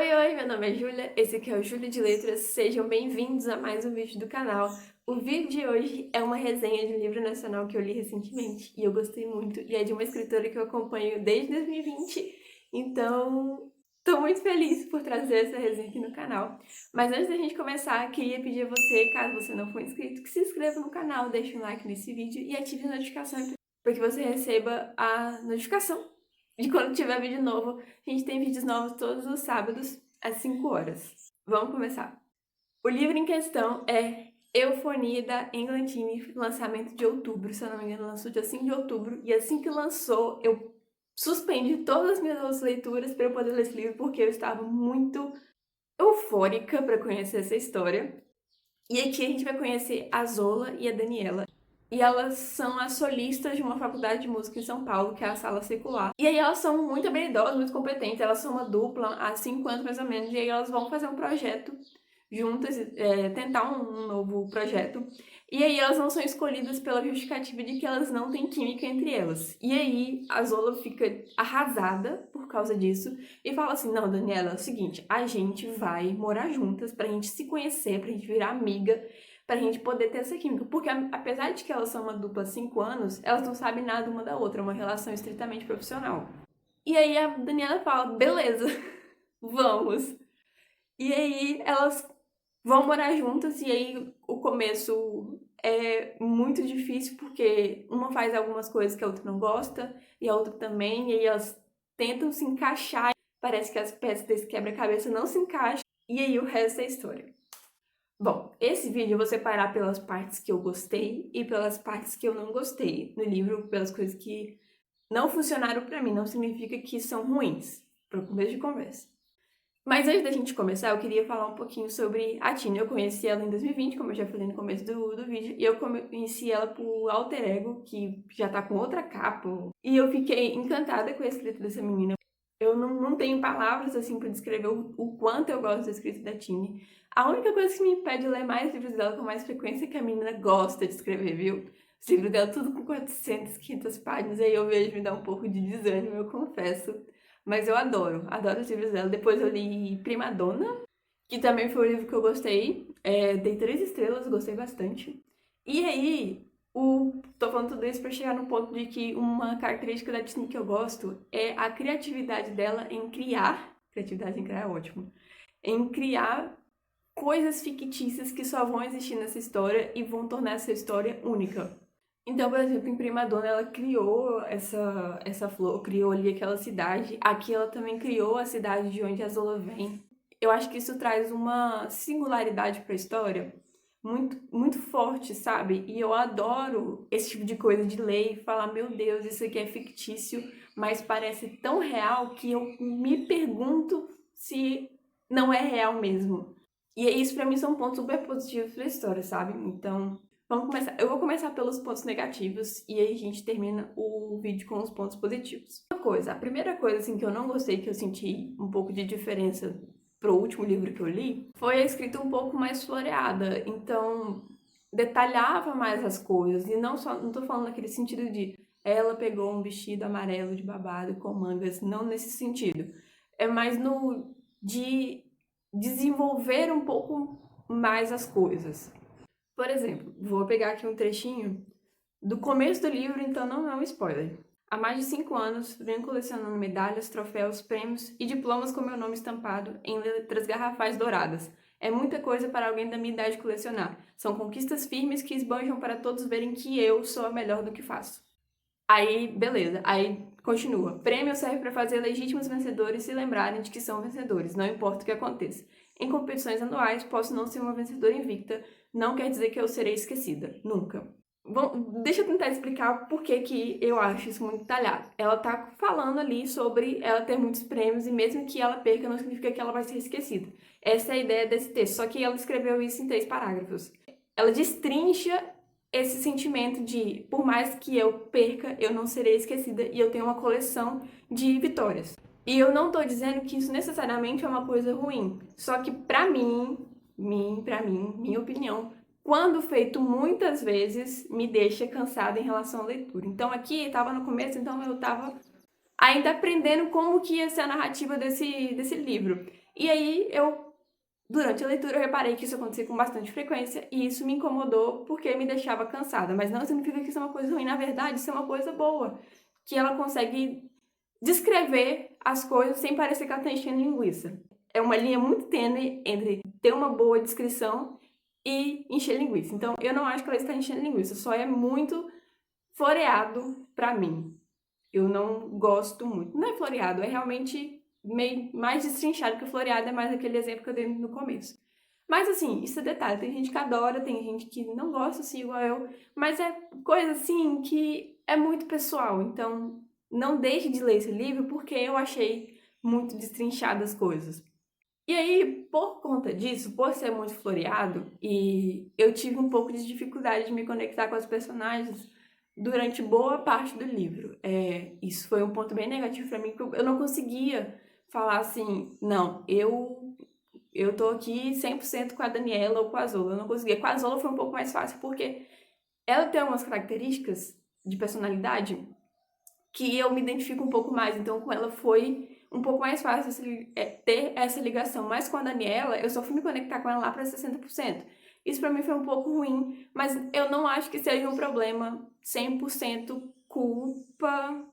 Oi, meu nome é Júlia, esse aqui é o Júlia de Letras, sejam bem-vindos a mais um vídeo do canal. O vídeo de hoje é uma resenha de um livro nacional que eu li recentemente e eu gostei muito, e é de uma escritora que eu acompanho desde 2020, então tô muito feliz por trazer essa resenha aqui no canal. Mas antes da gente começar, queria pedir a você, caso você não for inscrito, que se inscreva no canal, deixe um like nesse vídeo e ative a notificação para que você receba a notificação de quando tiver vídeo novo. A gente tem vídeos novos todos os sábados, às 5 horas. Vamos começar. O livro em questão é Eufonia, da Englantine, lançamento de outubro, se eu não me engano, lançou dia 5 de outubro. E assim que lançou, eu suspendi todas as minhas outras leituras para eu poder ler esse livro, porque eu estava muito eufórica para conhecer essa história. E aqui a gente vai conhecer a Zola e a Daniela. E elas são as solistas de uma faculdade de música em São Paulo, que é a Sala Secular. E aí elas são muito habilidosas, muito competentes. Elas são uma dupla há 5 anos mais ou menos. E aí elas vão fazer um projeto juntas, tentar um novo projeto. E aí elas não são escolhidas pela justificativa de que elas não têm química entre elas. E aí a Zola fica arrasada por causa disso e fala assim: não, Daniela, é o seguinte, a gente vai morar juntas pra gente se conhecer, pra gente virar amiga, pra gente poder ter essa química. Porque apesar de que elas são uma dupla há 5 anos, elas não sabem nada uma da outra, é uma relação estritamente profissional. E aí a Daniela fala: beleza, vamos. E aí elas vão morar juntas, e aí o começo é muito difícil, porque uma faz algumas coisas que a outra não gosta, e a outra também, e aí elas tentam se encaixar, parece que as peças desse quebra-cabeça não se encaixam, e aí o resto é história. Bom, esse vídeo eu vou separar pelas partes que eu gostei e pelas partes que eu não gostei no livro, pelas coisas que não funcionaram pra mim, não significa que são ruins, para começo de conversa. Mas antes da gente começar, eu queria falar um pouquinho sobre a Tina. Eu conheci ela em 2020, como eu já falei no começo do vídeo, e eu conheci ela por Alter Ego, que já tá com outra capa. E eu fiquei encantada com a escrita dessa menina. Eu não tenho palavras, assim, pra descrever o quanto eu gosto da escrita da Tina. A única coisa que me impede de ler mais livros dela com mais frequência é que a menina gosta de escrever, viu? Os livros dela tudo com 400, 500 páginas, aí eu vejo me dá um pouco de desânimo, eu confesso. Mas eu adoro os livros dela. Depois eu li Prima Donna, que também foi um livro que eu gostei. Dei 3 estrelas, gostei bastante. E aí, tô falando tudo isso pra chegar no ponto de que uma característica da Disney que eu gosto é a criatividade dela em criar. Criatividade em criar é ótimo. Em criar coisas fictícias que só vão existir nessa história e vão tornar essa história única. Então, por exemplo, em Prima Donna, ela criou essa flor, criou ali aquela cidade. Aqui ela também criou a cidade de onde a Zola vem. Eu acho que isso traz uma singularidade para a história muito, muito forte, sabe? E eu adoro esse tipo de coisa, de ler e falar: meu Deus, isso aqui é fictício, mas parece tão real que eu me pergunto se não é real mesmo. E isso pra mim são pontos super positivos pra história, sabe? Então, vamos começar. Eu vou começar pelos pontos negativos e aí a gente termina o vídeo com os pontos positivos. A primeira coisa assim que eu não gostei, que eu senti um pouco de diferença pro último livro que eu li, foi a escrita um pouco mais floreada. Então, detalhava mais as coisas e não tô falando naquele sentido de ela pegou um vestido amarelo de babado com mangas, não nesse sentido. É mais no de desenvolver um pouco mais as coisas. Por exemplo, vou pegar aqui um trechinho do começo do livro, então não é um spoiler. Há mais de 5 anos, venho colecionando medalhas, troféus, prêmios e diplomas com meu nome estampado em letras garrafais douradas. É muita coisa para alguém da minha idade colecionar. São conquistas firmes que esbanjam para todos verem que eu sou a melhor do que faço. Aí, beleza. Aí, continua. Prêmio serve para fazer legítimos vencedores se lembrarem de que são vencedores, não importa o que aconteça. Em competições anuais, posso não ser uma vencedora invicta, não quer dizer que eu serei esquecida. Nunca. Bom, deixa eu tentar explicar por que eu acho isso muito detalhado. Ela tá falando ali sobre ela ter muitos prêmios e mesmo que ela perca, não significa que ela vai ser esquecida. Essa é a ideia desse texto, só que ela escreveu isso em 3 parágrafos. Ela destrincha esse sentimento de, por mais que eu perca, eu não serei esquecida e eu tenho uma coleção de vitórias. E eu não tô dizendo que isso necessariamente é uma coisa ruim, só que pra mim, minha opinião, quando feito muitas vezes, me deixa cansada em relação à leitura. Então aqui, estava no começo, então eu estava ainda aprendendo como que ia ser a narrativa desse livro. E aí, durante a leitura, eu reparei que isso acontecia com bastante frequência e isso me incomodou porque me deixava cansada. Mas não significa que isso é uma coisa ruim, na verdade, isso é uma coisa boa. Que ela consegue descrever as coisas sem parecer que ela está enchendo linguiça. É uma linha muito tênue entre ter uma boa descrição e encher linguiça. Então, eu não acho que ela está enchendo linguiça, só é muito floreado pra mim. Eu não gosto muito. Não é floreado, é realmente meio mais destrinchado, que o floreado é mais aquele exemplo que eu dei no começo. Mas assim, isso é detalhe, tem gente que adora, tem gente que não gosta assim igual eu, mas é coisa assim que é muito pessoal, então não deixe de ler esse livro porque eu achei muito destrinchadas as coisas. E aí, por conta disso, por ser muito floreado, e eu tive um pouco de dificuldade de me conectar com as personagens durante boa parte do livro. Isso foi um ponto bem negativo pra mim, porque eu não conseguia falar assim, não, eu tô aqui 100% com a Daniela ou com a Zola. Eu não conseguia. Com a Zola foi um pouco mais fácil, porque ela tem algumas características de personalidade que eu me identifico um pouco mais. Então, com ela foi um pouco mais fácil ter essa ligação. Mas com a Daniela, eu só fui me conectar com ela lá para 60%. Isso pra mim foi um pouco ruim, mas eu não acho que seja um problema 100% culpa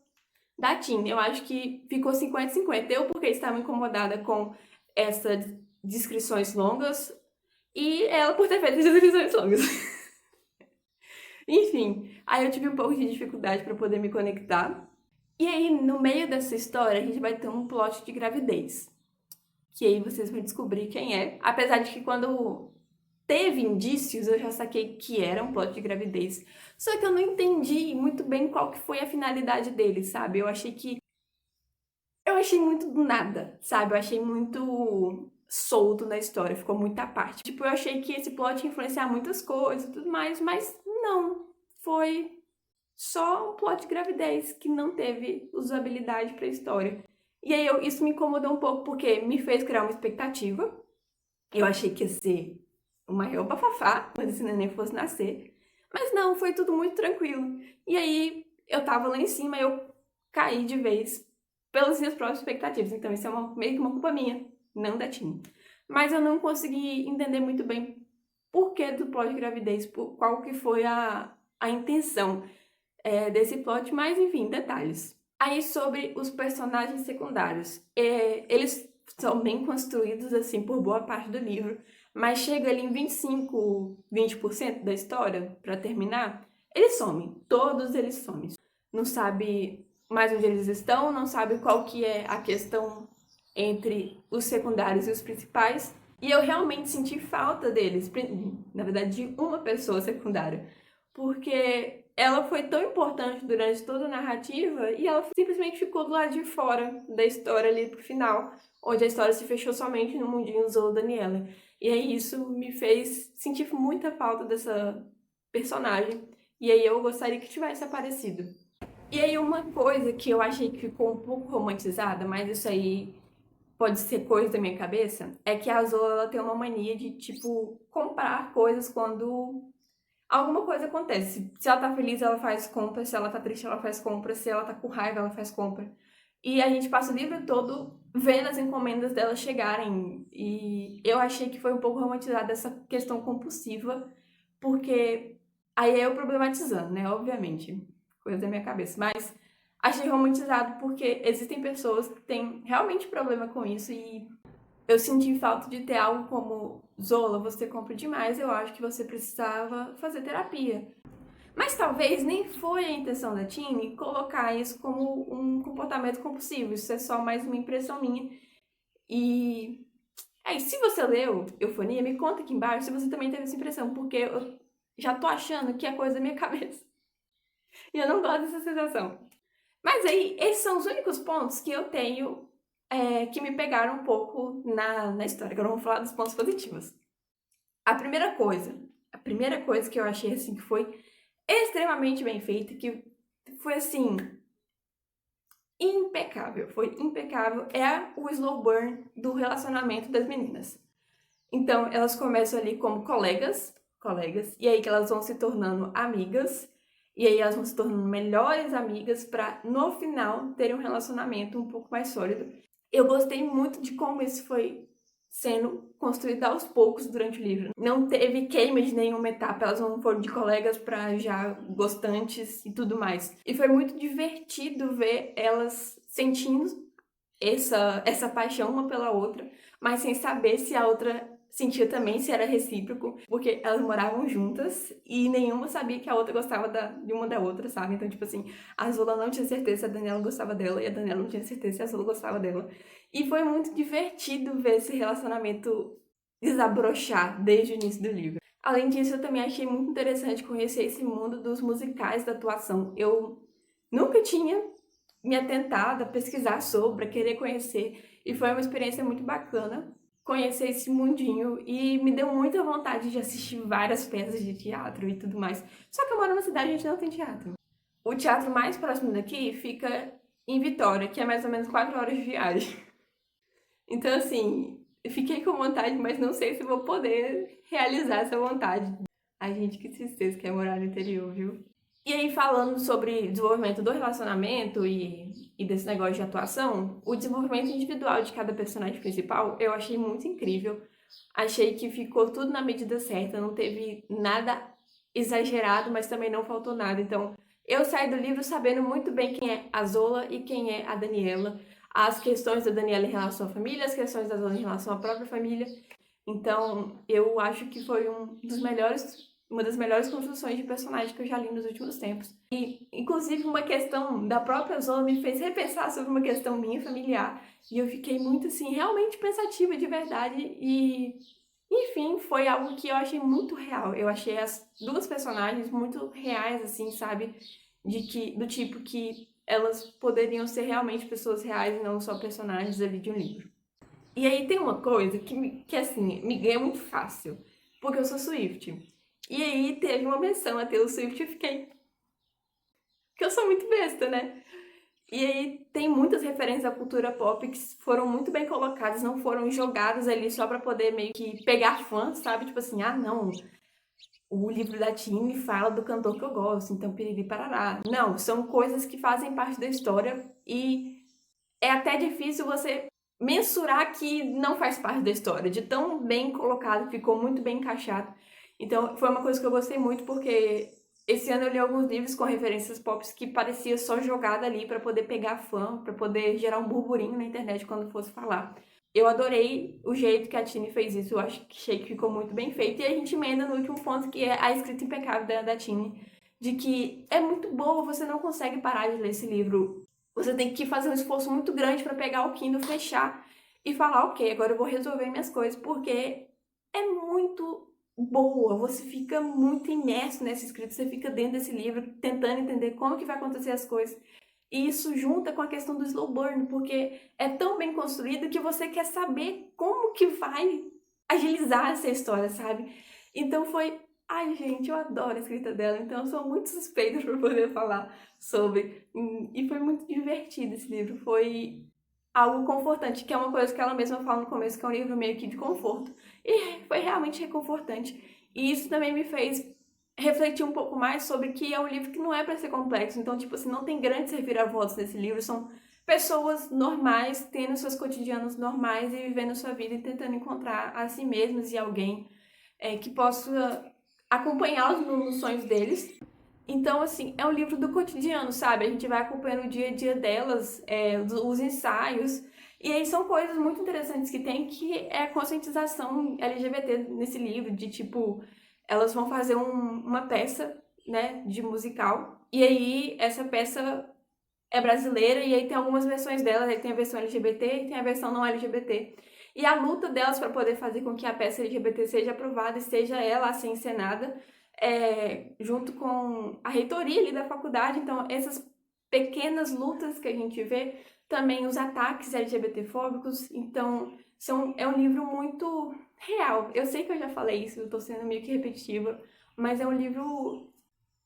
da Tim. Eu acho que ficou 50-50. Eu, porque estava incomodada com essas descrições longas, e ela por ter feito as descrições longas. Enfim, aí eu tive um pouco de dificuldade para poder me conectar. E aí, no meio dessa história, a gente vai ter um plot de gravidez. Que aí vocês vão descobrir quem é. Apesar de que quando teve indícios, eu já saquei que era um plot de gravidez. Só que eu não entendi muito bem qual que foi a finalidade dele, sabe? Eu achei muito do nada, sabe? Eu achei muito solto na história, ficou muita parte. Tipo, eu achei que esse plot ia influenciar muitas coisas e tudo mais, mas não. Foi só um plot de gravidez que não teve usabilidade pra história. E aí isso me incomodou um pouco porque me fez criar uma expectativa. Eu achei que ia ser o maior bafafá quando esse neném fosse nascer. Mas não, foi tudo muito tranquilo. E aí eu tava lá em cima e eu caí de vez pelas minhas próprias expectativas. Então isso é meio que uma culpa minha, não da Tim. Mas eu não consegui entender muito bem por que do plot de gravidez, qual que foi a intenção desse plot, mas enfim, detalhes. Aí sobre os personagens secundários. Eles são bem construídos assim por boa parte do livro, mas chega ali em 20% da história para terminar, eles somem, todos eles somem. Não sabe mais onde eles estão, não sabe qual que é a questão entre os secundários e os principais. E eu realmente senti falta deles, na verdade de uma pessoa secundária, porque ela foi tão importante durante toda a narrativa e ela simplesmente ficou do lado de fora da história ali pro final, onde a história se fechou somente no mundinho Zola Daniela. E aí isso me fez sentir muita falta dessa personagem, e aí eu gostaria que tivesse aparecido. E aí uma coisa que eu achei que ficou um pouco romantizada, mas isso aí pode ser coisa da minha cabeça, é que a Zola ela tem uma mania de, tipo, comprar coisas quando alguma coisa acontece. Se ela tá feliz, ela faz compra. Se ela tá triste, ela faz compra. Se ela tá com raiva, ela faz compra. E a gente passa o livro todo vendo as encomendas dela chegarem. E eu achei que foi um pouco romantizada essa questão compulsiva, porque aí é eu problematizando, né? Obviamente, coisa da minha cabeça. Mas achei romantizado porque existem pessoas que têm realmente problema com isso e eu senti falta de ter algo como Zola, você compra demais, eu acho que você precisava fazer terapia. Mas talvez nem foi a intenção da Tini colocar isso como um comportamento compulsivo, isso é só mais uma impressão minha. E aí, se você leu Eufonia, me conta aqui embaixo se você também teve essa impressão, porque eu já tô achando que é coisa da minha cabeça. E eu não gosto dessa sensação. Mas aí, esses são os únicos pontos que eu tenho que me pegaram um pouco na história. Agora vamos falar dos pontos positivos. A primeira coisa que eu achei assim que foi extremamente bem feita, que foi assim impecável, foi impecável, é o slow burn do relacionamento das meninas. Então, elas começam ali como colegas, e aí que elas vão se tornando amigas, e aí elas vão se tornando melhores amigas para no final terem um relacionamento um pouco mais sólido. Eu gostei muito de como isso foi sendo construída aos poucos durante o livro. Não teve queima de nenhuma etapa, elas não foram de colegas para já gostantes e tudo mais. E foi muito divertido ver elas sentindo essa paixão uma pela outra, mas sem saber se a outra sentia também, se era recíproco, porque elas moravam juntas e nenhuma sabia que a outra gostava de uma da outra, sabe? Então, tipo assim, a Zola não tinha certeza se a Daniela gostava dela e a Daniela não tinha certeza se a Zola gostava dela. E foi muito divertido ver esse relacionamento desabrochar desde o início do livro. Além disso, eu também achei muito interessante conhecer esse mundo dos musicais da atuação. Eu nunca tinha me atentado a pesquisar sobre, a querer conhecer, e foi uma experiência muito bacana conhecer esse mundinho e me deu muita vontade de assistir várias peças de teatro e tudo mais. Só que eu moro numa cidade e a gente não tem teatro. O teatro mais próximo daqui fica em Vitória, que é mais ou menos 4 horas de viagem. Então, assim, fiquei com vontade, mas não sei se vou poder realizar essa vontade. A gente, que tristeza que é morar no interior, viu? E aí, falando sobre desenvolvimento do relacionamento e desse negócio de atuação, o desenvolvimento individual de cada personagem principal eu achei muito incrível. Achei que ficou tudo na medida certa, não teve nada exagerado, mas também não faltou nada. Então, eu saí do livro sabendo muito bem quem é a Zola e quem é a Daniela, as questões da Daniela em relação à família, as questões da Zola em relação à própria família. Então, eu acho que foi uma das melhores construções de personagem que eu já li nos últimos tempos. E, inclusive, uma questão da própria Zola me fez repensar sobre uma questão minha familiar. E eu fiquei muito, assim, realmente pensativa de verdade. E, enfim, foi algo que eu achei muito real. Eu achei as duas personagens muito reais, assim, sabe? Do tipo que elas poderiam ser realmente pessoas reais e não só personagens ali de um livro. E aí tem uma coisa que assim, me ganha muito fácil, porque eu sou Swift. E aí teve uma menção a Taylor Swift e eu fiquei... Porque eu sou muito besta, né? E aí tem muitas referências à cultura pop que foram muito bem colocadas, não foram jogadas ali só pra poder meio que pegar fãs, sabe? Tipo assim, ah, não, o livro da Tini fala do cantor que eu gosto, então piriri parará. Não, são coisas que fazem parte da história e é até difícil você mensurar que não faz parte da história, de tão bem colocado, ficou muito bem encaixado. Então, foi uma coisa que eu gostei muito, porque esse ano eu li alguns livros com referências pop que parecia só jogada ali para poder pegar fã, para poder gerar um burburinho na internet quando fosse falar. Eu adorei o jeito que a Tini fez isso, eu achei que ficou muito bem feito. E a gente emenda no último ponto, que é a escrita impecável da Tini, de que é muito boa, você não consegue parar de ler esse livro. Você tem que fazer um esforço muito grande para pegar o Kindle, fechar e falar, ok, agora eu vou resolver minhas coisas, porque é muito boa, você fica muito imerso nessa escrita, você fica dentro desse livro tentando entender como que vai acontecer as coisas. E isso junta com a questão do slow burn, porque é tão bem construído que você quer saber como que vai agilizar essa história, sabe? Então foi... Ai, gente, eu adoro a escrita dela, então eu sou muito suspeita por poder falar sobre. E foi muito divertido esse livro, foi algo confortante, que é uma coisa que ela mesma fala no começo, que é um livro meio que de conforto. E foi realmente reconfortante. E isso também me fez refletir um pouco mais sobre que é um livro que não é para ser complexo. Então, tipo assim, não tem grandes reviravoltas nesse livro, são pessoas normais, tendo seus cotidianos normais e vivendo sua vida e tentando encontrar a si mesmas e alguém que possa acompanhá-los nos sonhos deles. Então, assim, é um livro do cotidiano, sabe? A gente vai acompanhando o dia a dia delas, os ensaios. E aí são coisas muito interessantes que tem, que é a conscientização LGBT nesse livro, de tipo, elas vão fazer uma peça, né, de musical. E aí essa peça é brasileira e aí tem algumas versões dela, aí tem a versão LGBT e tem a versão não LGBT. E a luta delas para poder fazer com que a peça LGBT seja aprovada e seja ela assim encenada, junto com a reitoria ali da faculdade. Então, essas pequenas lutas que a gente vê, também os ataques LGBTfóbicos, então é um livro muito real. Eu sei que eu já falei isso, eu tô sendo meio que repetitiva, mas é um livro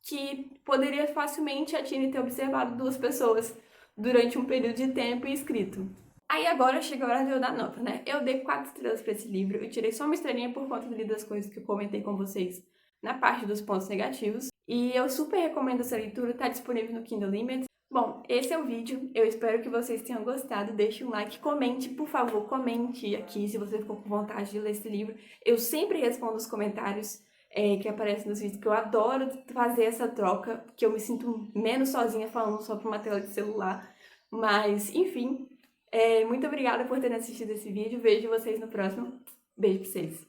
que poderia facilmente a Tini ter observado duas pessoas durante um período de tempo e escrito. Aí agora chega a hora de eu dar nota, né? Eu dei 4 estrelas pra esse livro, eu tirei só uma estrelinha por conta das coisas que eu comentei com vocês na parte dos pontos negativos. E eu super recomendo essa leitura, tá disponível no Kindle Unlimited. Bom, esse é o vídeo, eu espero que vocês tenham gostado, deixe um like, comente, por favor, comente aqui se você ficou com vontade de ler esse livro. Eu sempre respondo os comentários que aparecem nos vídeos, que eu adoro fazer essa troca, porque eu me sinto menos sozinha falando só para uma tela de celular. Mas, enfim, muito obrigada por terem assistido esse vídeo, vejo vocês no próximo. Beijo pra vocês!